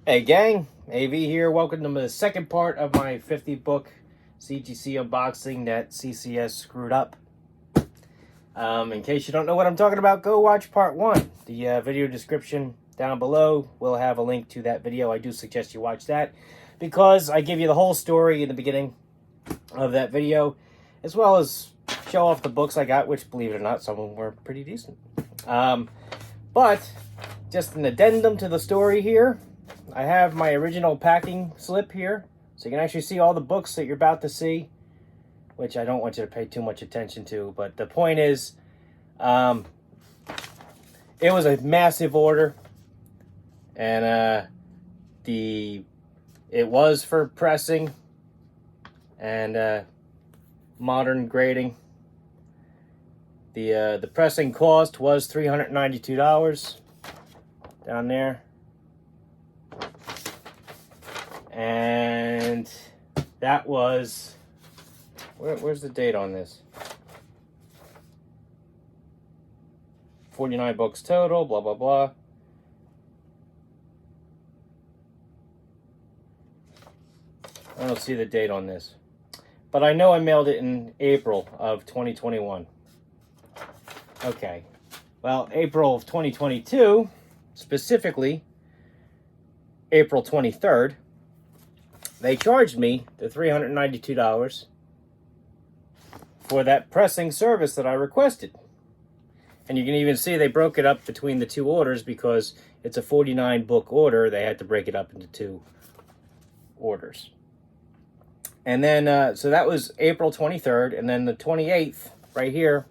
Hey gang, AV here. Welcome to the second part of my 50 book CGC unboxing that CCS screwed up. In case you don't know what I'm talking about, go watch part 1. The video description down below will have a link to that video. I do suggest you watch that because I give you the whole story in the beginning of that video, as well as show off the books I got, which, believe it or not, some of them were pretty decent. But just an addendum to the story here. I have my original packing slip here, so you can actually see all the books that you're about to see, which I don't want you to pay too much attention to. But the point is, it was a massive order, and it was for pressing and modern grading. The pressing cost was $392 down there. And that was, where's the date on this? 49 books total, blah, blah, blah. I don't see the date on this. But I know I mailed it in April of 2021. Okay. Well, April of 2022, specifically April 23rd, they charged me the $392 for that pressing service that I requested. And you can even see they broke it up between the two orders because it's a 49 book order. They had to break it up into two orders. And then, so that was April 23rd. And then the 28th, right here,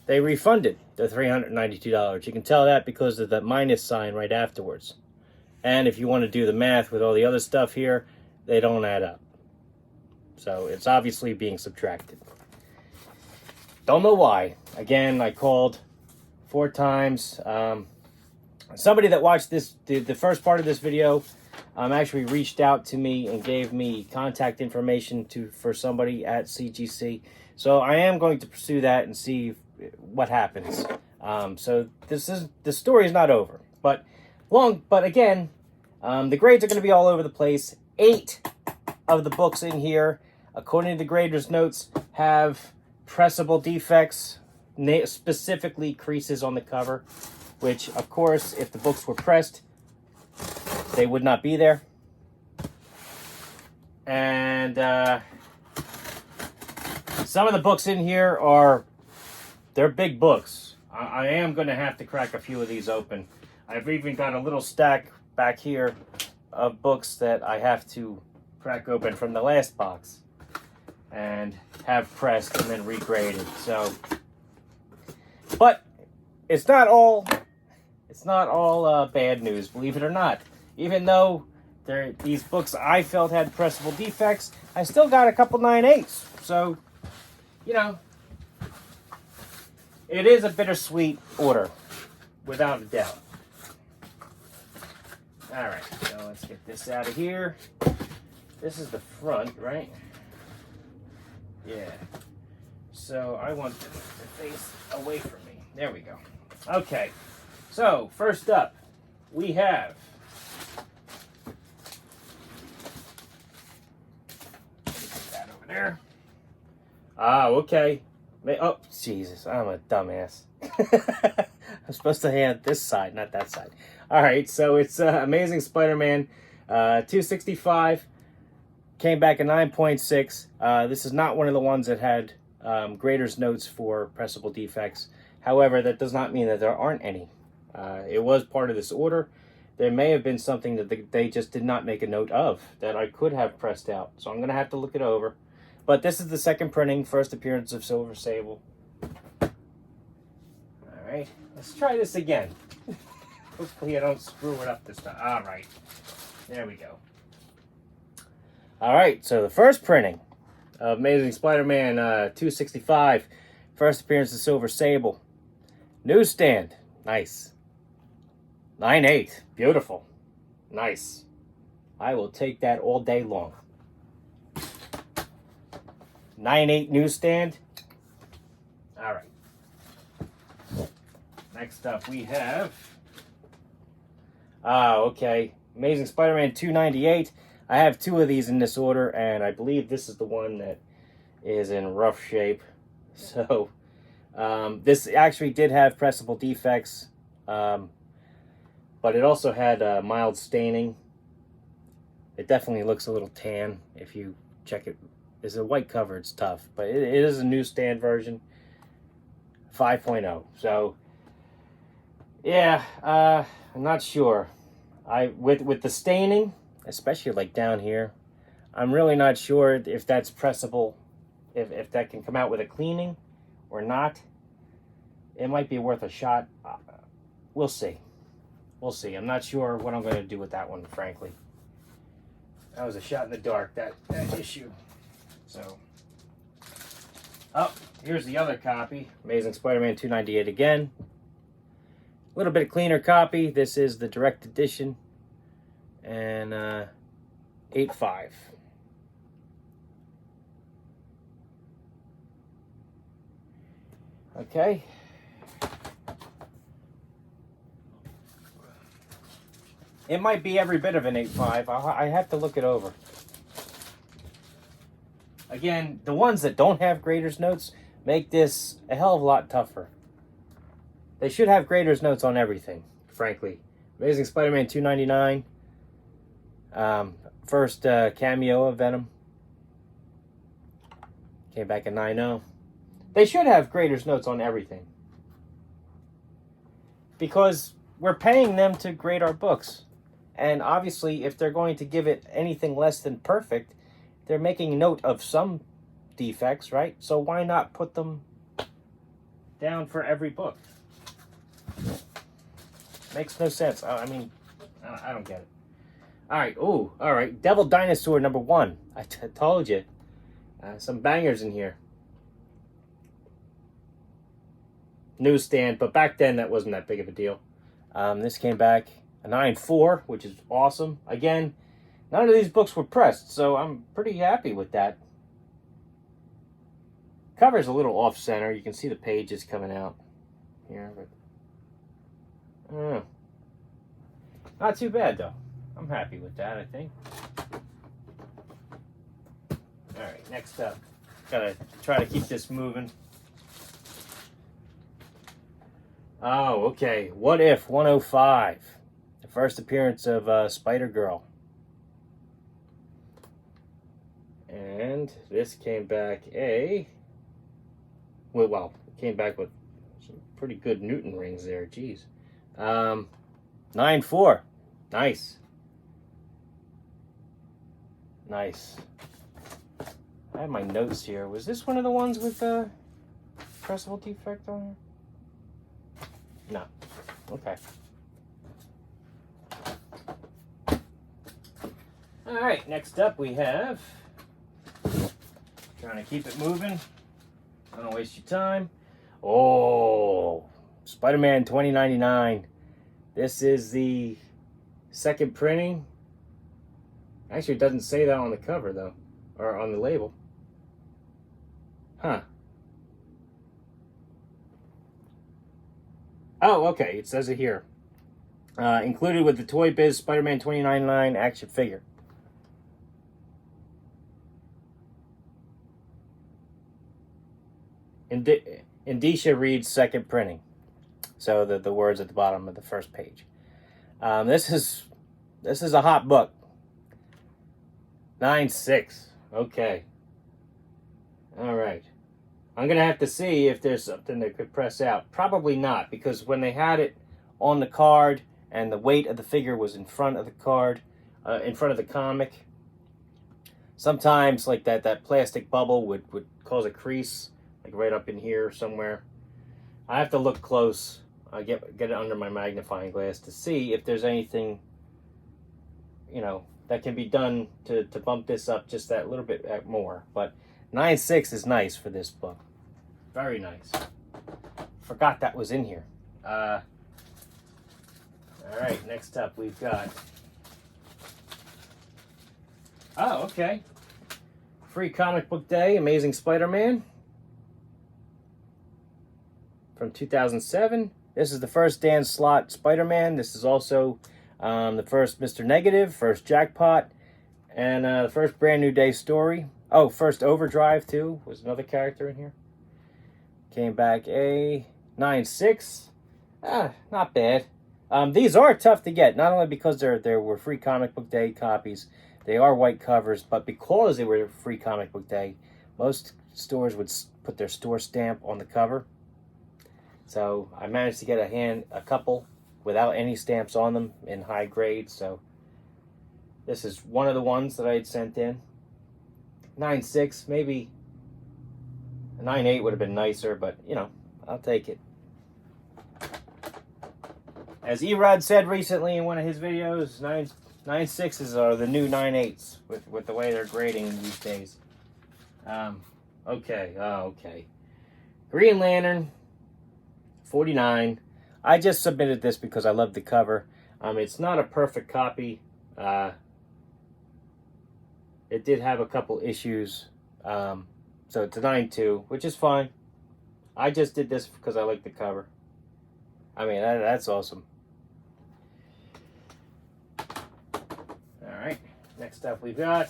they refunded the $392. You can tell that because of the minus sign right afterwards. And if you want to do the math with all the other stuff here, they don't add up. So it's obviously being subtracted. Don't know why. Again, I called 4 times. Somebody that watched this, the first part of this video, actually reached out to me and gave me contact information for somebody at CGC. So I am going to pursue that and see what happens. So the story is not over. But again, the grades are going to be all over the place. 8 of the books in here, according to the grader's notes, have pressable defects, specifically creases on the cover, which, of course, if the books were pressed, they would not be there. And some of the books in here they're big books. I am going to have to crack a few of these open. I've even got a little stack back here of books that I have to crack open from the last box and have pressed and then regraded. So, but it's not all bad news, believe it or not. Even though these books I felt had pressable defects, I still got a couple 9/8. So, you know, it is a bittersweet order, without a doubt. All right, so let's get this out of here. This is the front, right? Yeah. So I want them to face away from me. There we go. Okay. So first up, we have put that over there. Okay. Oh, Jesus, I'm a dumbass. I'm supposed to hand this side, not that side. All right, so it's Amazing Spider-Man 265. Came back at 9.6. This is not one of the ones that had grader's notes for pressable defects. However, that does not mean that there aren't any. It was part of this order. There may have been something that they just did not make a note of that I could have pressed out. So I'm going to have to look it over. But this is the second printing, first appearance of Silver Sable. All right, let's try this again. Hopefully I don't screw it up this time. All right, there we go. All right, so the first printing of Amazing Spider-Man 265, first appearance of Silver Sable. Newsstand, nice. 9/8, beautiful, nice. I will take that all day long. 9/8 newsstand. All right. Next up we have Okay. Amazing Spider-Man 298. I have 2 of these in this order, and I believe this is the one that is in rough shape. So, this actually did have pressable defects, but it also had mild staining. It definitely looks a little tan if you check it. It's a white cover, it's tough, but it is a newsstand version, 5.0. So, yeah, I'm not sure. With the staining, especially like down here, I'm really not sure if that's pressable, if that can come out with a cleaning or not. It might be worth a shot. We'll see. We'll see. I'm not sure what I'm going to do with that one, frankly. That was a shot in the dark, that issue. So, oh, here's the other copy. Amazing Spider-Man 298 again. A little bit cleaner copy. This is the direct edition. And 8.5. Okay. It might be every bit of an 8.5. I have to look it over. Again, the ones that don't have grader's notes make this a hell of a lot tougher. They should have grader's notes on everything, frankly. Amazing Spider-Man 299. First cameo of Venom. Came back in 9.0. They should have grader's notes on everything. Because we're paying them to grade our books. And obviously, if they're going to give it anything less than perfect, they're making note of some defects, right? So why not put them down for every book? Makes no sense. I mean, I don't get it. All right. Ooh, all right. Devil Dinosaur #1. I told you. Some bangers in here. Newsstand, but back then that wasn't that big of a deal. This came back a 9.4, which is awesome. Again, none of these books were pressed, so I'm pretty happy with that. Cover's a little off center. You can see the pages coming out here, but I don't know. Not too bad though. I'm happy with that, I think. All right, next up. Gotta try to keep this moving. Oh, okay. What If 105. The first appearance of Spider-Girl. And this came back it came back with some pretty good Newton rings there. Jeez. 9.4. Nice. Nice. I have my notes here. Was this one of the ones with the pressable defect on here? No. Okay. All right, next up we have, trying to keep it moving, don't want to waste your time. Oh, Spider-Man 2099. This is the second printing. Actually, it doesn't say that on the cover though, or on the label. Huh. Oh, okay, it says it here. Included with the Toy Biz Spider-Man 2099 action figure. Indicia reads second printing. So the words at the bottom of the first page. This is a hot book. 9.6. Okay. All right. I'm going to have to see if there's something that could press out. Probably not, because when they had it on the card and the weight of the figure was in front of the card, in front of the comic, sometimes like that plastic bubble would cause a crease, like right up in here somewhere. I have to look close, get it under my magnifying glass to see if there's anything, that can be done to bump this up just that little bit more. But 9.6 is nice for this book. Very nice. Forgot that was in here. All right, next up we've got... Oh, okay. Free Comic Book Day, Amazing Spider-Man. From 2007. This is the first Dan Slott Spider-Man. This is also The first Mr. Negative, first Jackpot, and the first Brand New Day story. Oh, first Overdrive, too, was another character in here. Came back a 9.6. Not bad. These are tough to get, not only because there were free comic book day copies, they are white covers, but because they were free comic book day, most stores would put their store stamp on the cover. So I managed to get a couple without any stamps on them in high grade. So this is one of the ones that I had sent in. 9.6, maybe a 9.8 would have been nicer, but you know, I'll take it. As Erod said recently in one of his videos, 9.6s are the new 9.8s with the way they're grading these days. Okay. Green Lantern, 49. I just submitted this because I love the cover. It's not a perfect copy. It did have a couple issues. So it's a 9.2, which is fine. I just did this because I like the cover. I mean, that's awesome. Alright, next up we've got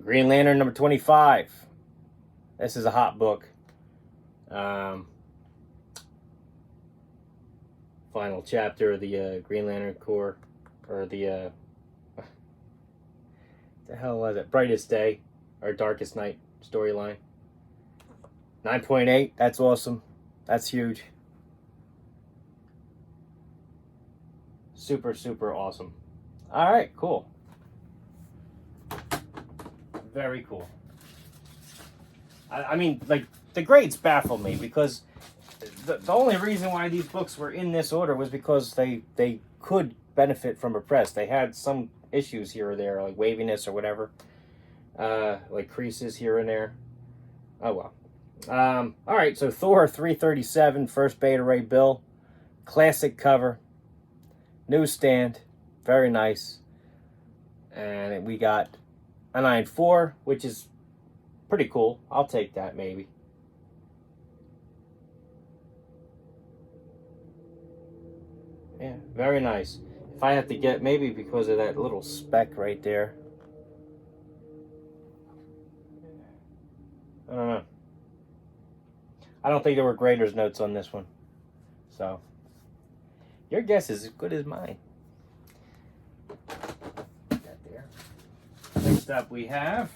Green Lantern number 25. This is a hot book. Final chapter of the Green Lantern Corps, or the hell was it? Brightest Day, or Darkest Night storyline. 9.8, that's awesome. That's huge. Super, super awesome. Alright, cool. Very cool. I mean, like, the grades baffle me because the only reason why these books were in this order was because they could benefit from a press. They had some issues here or there, like waviness or whatever. Like creases here and there. Oh, well. Alright, so Thor 337, first Beta Ray Bill. Classic cover. Newsstand. Very nice. And we got a 9.4, which is pretty cool. I'll take that, maybe. Yeah, very nice. If I have to get, maybe because of that little speck right there. I don't know. I don't think there were grader's notes on this one. So, your guess is as good as mine. That there. Next up we have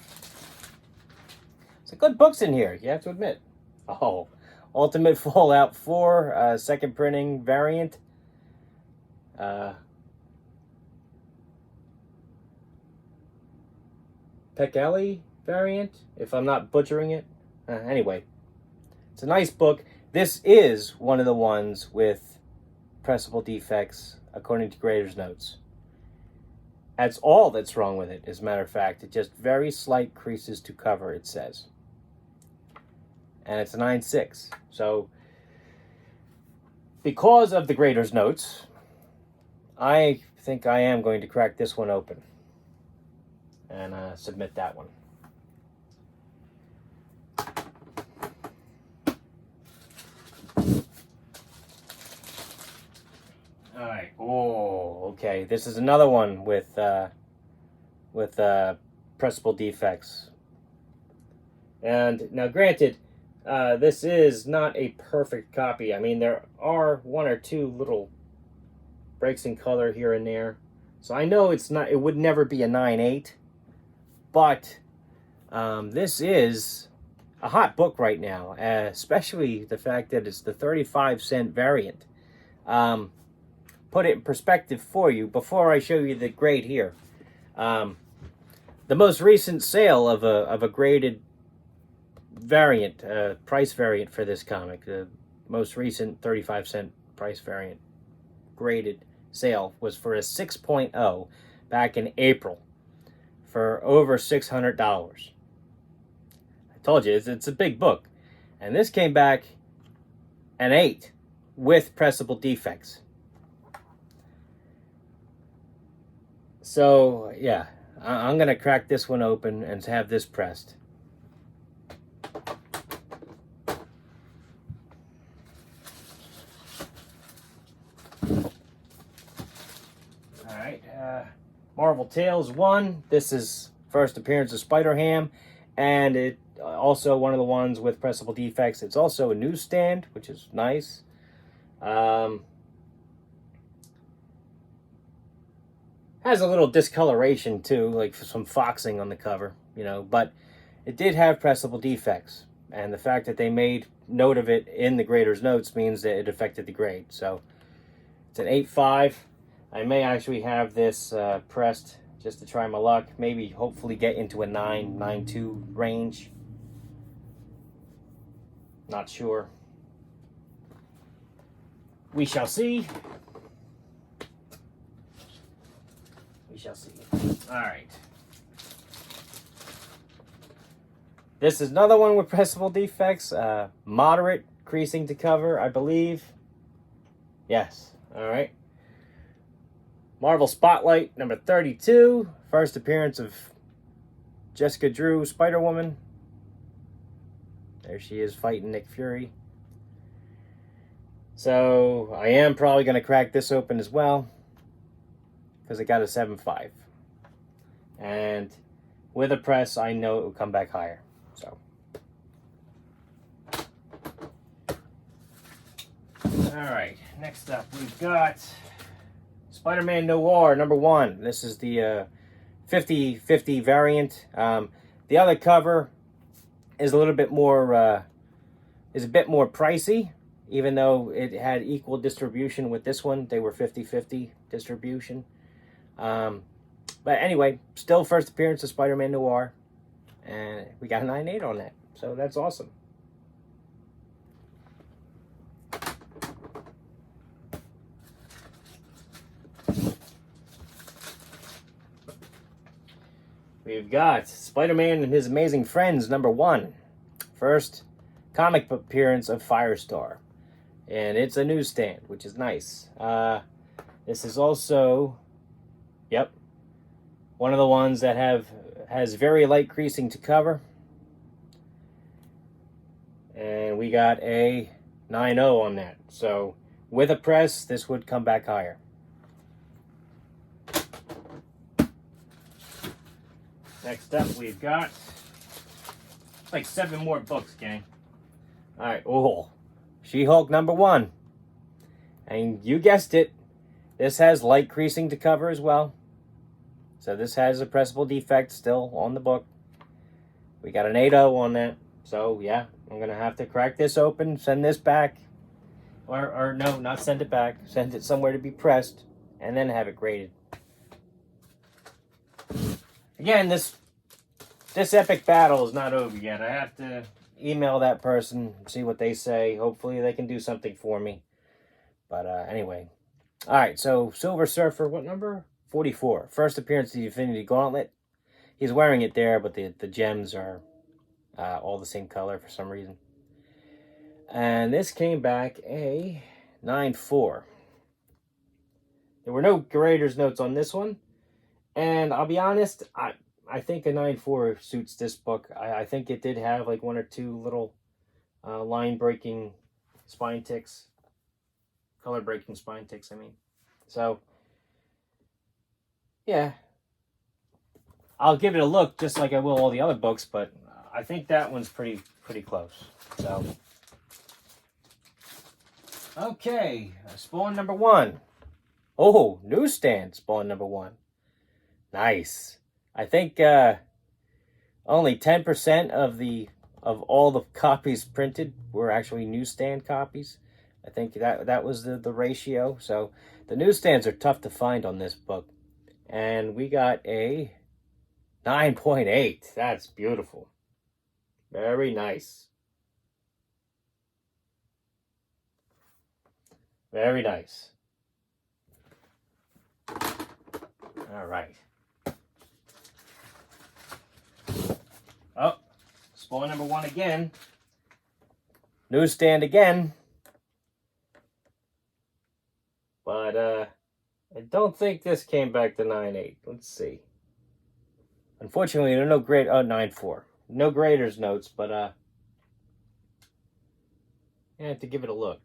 some good books in here, you have to admit. Oh, Ultimate Fallout 4, second printing variant. Pekali variant, if I'm not butchering it. Anyway, it's a nice book. This is one of the ones with pressable defects, according to grader's notes. That's all that's wrong with it, as a matter of fact. It's just very slight creases to cover, it says. And it's a 9.6. So, because of the grader's notes, I think I am going to crack this one open and submit that one. All right. Oh, okay. This is another one with pressable defects. And now, granted, this is not a perfect copy. I mean, there are one or two little breaks in color here and there. So I know it's not. It would never be a 9.8, but this is a hot book right now, especially the fact that it's the 35-cent variant. Put it in perspective for you before I show you the grade here. The most recent sale of a graded variant, price variant for this comic, the most recent 35-cent price variant graded sale was for a 6.0 back in April for over $600. I told you, it's a big book. And this came back an 8 with pressable defects. So, yeah, I'm going to crack this one open and have this pressed. right. Marvel Tales 1. This is first appearance of Spider-Ham, and it also one of the ones with pressable defects. It's also a newsstand, which is nice. Has a little discoloration too, like some foxing on the cover, you know, but it did have pressable defects, and the fact that they made note of it in the grader's notes means that it affected the grade. So it's an 8.5. I may actually have this pressed just to try my luck. Maybe hopefully get into a 9.2 range. Not sure. We shall see. We shall see. All right. This is another one with pressable defects. Moderate creasing to cover, I believe. Yes. All right. Marvel Spotlight number 32. First appearance of Jessica Drew, Spider-Woman. There she is fighting Nick Fury. So I am probably going to crack this open as well, because it got a 7.5. And with a press, I know it will come back higher. So. Alright, next up we've got Spider-Man Noir number 1. This is the 50/50 variant. The other cover is a little bit more, is a bit more pricey, even though it had equal distribution with this one. They were 50/50 distribution. But anyway, still first appearance of Spider-Man Noir. And we got a 9.8 on that. So that's awesome. We've got Spider-Man and His Amazing Friends number 1. First comic book appearance of Firestar. And it's a newsstand, which is nice. This is also, yep, one of the ones that has very light creasing to cover. And we got a 9.0 on that. So with a press, this would come back higher. Next up, we've got like 7 more books, gang. All right, oh, She-Hulk number 1. And you guessed it, this has light creasing to cover as well. So this has a pressable defect still on the book. We got an 8.0 on that. So yeah, I'm going to have to crack this open, send this back. Or no, not send it back. Send it somewhere to be pressed, and then have it graded. Again, this epic battle is not over yet. I have to email that person, see what they say. Hopefully they can do something for me. But anyway. All right, so Silver Surfer, what number? 44. First appearance of the Infinity Gauntlet. He's wearing it there, but the gems are all the same color for some reason. And this came back a 9.4. There were no grader's notes on this one. And I'll be honest, I think a 9.4 suits this book. I think it did have like 1 or 2 little line-breaking spine ticks. Color-breaking spine ticks, I mean. So, yeah. I'll give it a look just like I will all the other books, but I think that one's pretty close. So, okay. Spawn number 1. Oh, newsstand Spawn number 1. Nice. I think only 10% of all the copies printed were actually newsstand copies. I think that was the ratio. So the newsstands are tough to find on this book. And we got a 9.8. That's beautiful. Very nice. Very nice. All right. Oh, Spawn number 1 again. Newsstand again. But I don't think this came back to 9.8. Let's see. Unfortunately, there are no grade. Oh, 9.4. No grader's notes, but I have to give it a look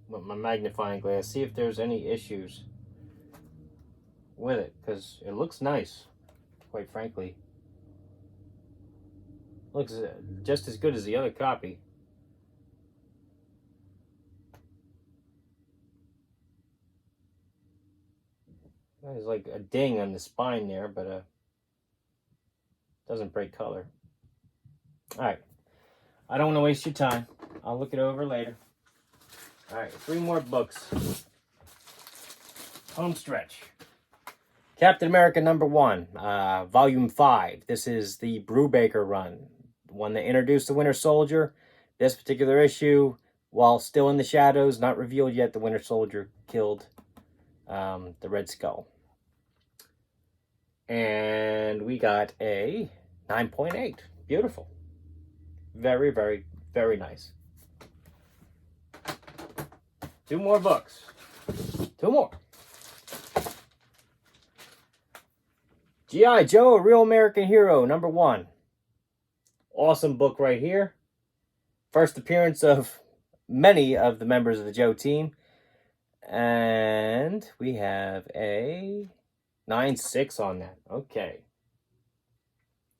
with my magnifying glass. See if there's any issues with it because it looks nice, quite frankly. Looks just as good as the other copy. There's like a ding on the spine there, but doesn't break color. All right, I don't want to waste your time. I'll look it over later. All right, 3 more books. Home stretch. Captain America #1, Volume 5. This is the Brubaker run, the one that introduced the Winter Soldier. This particular issue, while still in the shadows, not revealed yet, the Winter Soldier killed the Red Skull. And we got a 9.8. Beautiful. Very, very, very nice. 2 more books. 2 more. G.I. Joe, A Real American Hero, #1. Awesome book right here. First appearance of many of the members of the Joe team. And we have a 9.6 on that. Okay.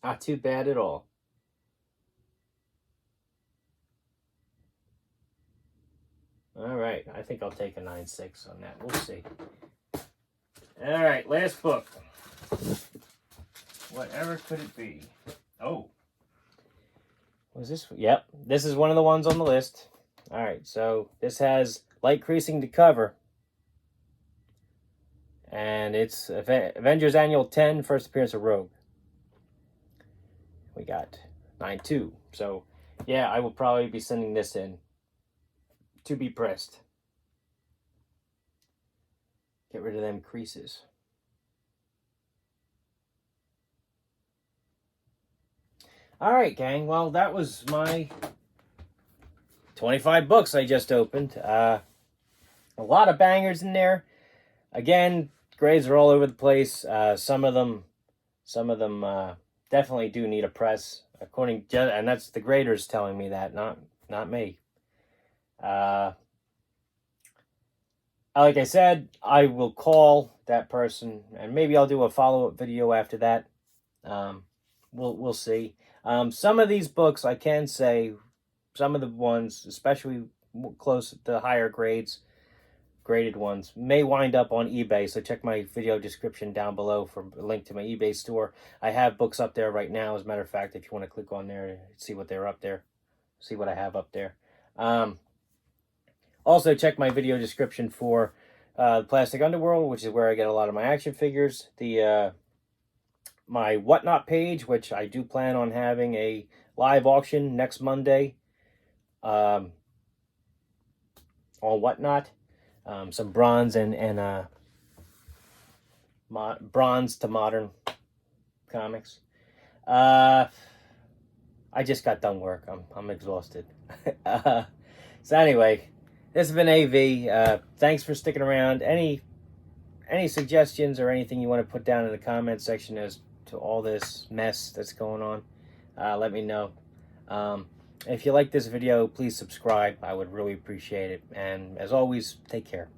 Not too bad at all. All right. I think I'll take a 9.6 on that. We'll see. All right. Last book. Whatever could it be? Oh. Was this? Yep. This is one of the ones on the list. All right. So this has light creasing to cover. And it's Avengers Annual 10, first appearance of Rogue. We got 9.2. So, yeah, I will probably be sending this in to be pressed. Get rid of them creases. All right, gang. Well, that was my 25 books I just opened. A lot of bangers in there. Again, grades are all over the place. Some of them definitely do need a press, and that's the graders telling me that, not me. Like I said, I will call that person, and maybe I'll do a follow-up video after that. We'll see. Some of these books, I can say, some of the ones, especially close to higher grades, graded ones, may wind up on eBay. So check my video description down below for a link to my eBay store. I have books up there right now. As a matter of fact, if you want to click on there and see what they're up there, see what I have up there. Also, check my video description for the Plastic Underworld, which is where I get a lot of my action figures. My Whatnot page, which I do plan on having a live auction next Monday on Whatnot. Some bronze and bronze to modern comics. I just got done work. I'm exhausted. So anyway, this has been AV. Thanks for sticking around. Any suggestions or anything you want to put down in the comment section as to all this mess that's going on, let me know. If you like this video, please subscribe. I would really appreciate it. And as always, take care.